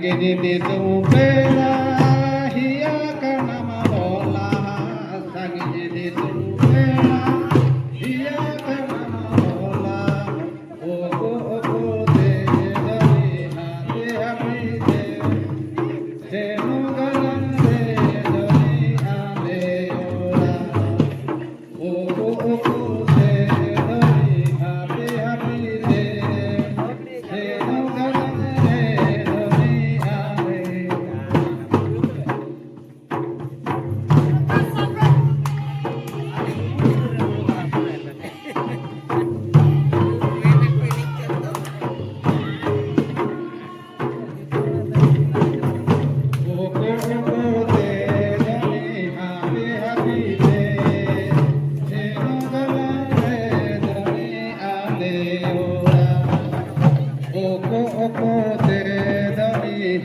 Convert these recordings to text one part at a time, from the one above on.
Sagini supera hiya kana mahola sagini supera hiya kana mahola ogo ogo de dani hate hamide senu galan de dani ame ora ogo ogo de dani hate hamide senu galan de dani ame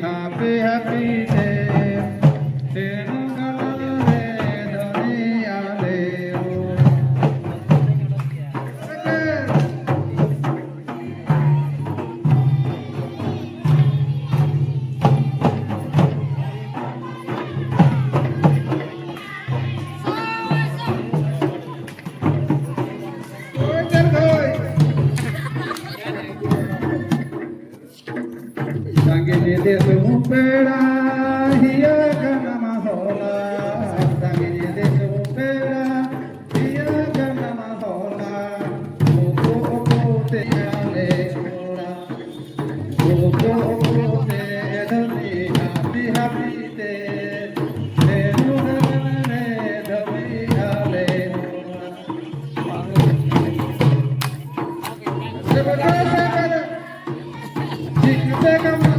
Happy, happy day. Sangue de supera, hiya kana mahola. Sangue de supera, hiya kana mahola. Ogo ogo te ale ora, ogo ogo te dhani happy happy te. Enu dhani dhani ale ora. Sebagainya, jika kamu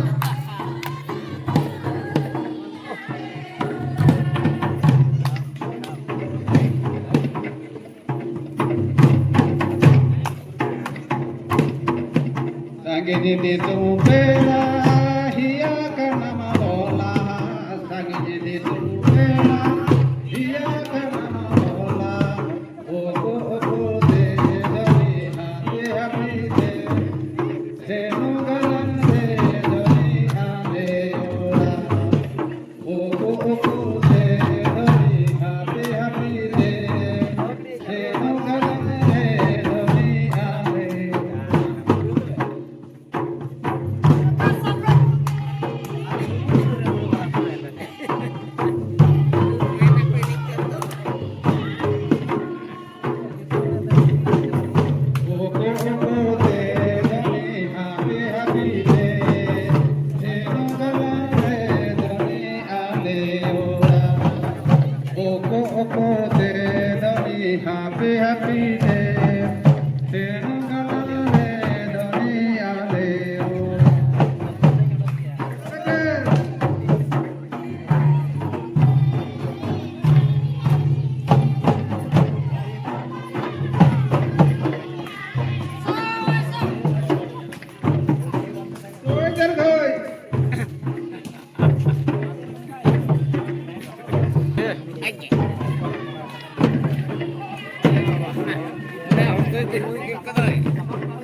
Sagini supera hiya kana mahola sagini supera hiya kana mahola ogo ogo de dani hate hamide senu galan de dani ame ora ogo ogo de dani hate hamide senu galan de dani ame Happy, happy day.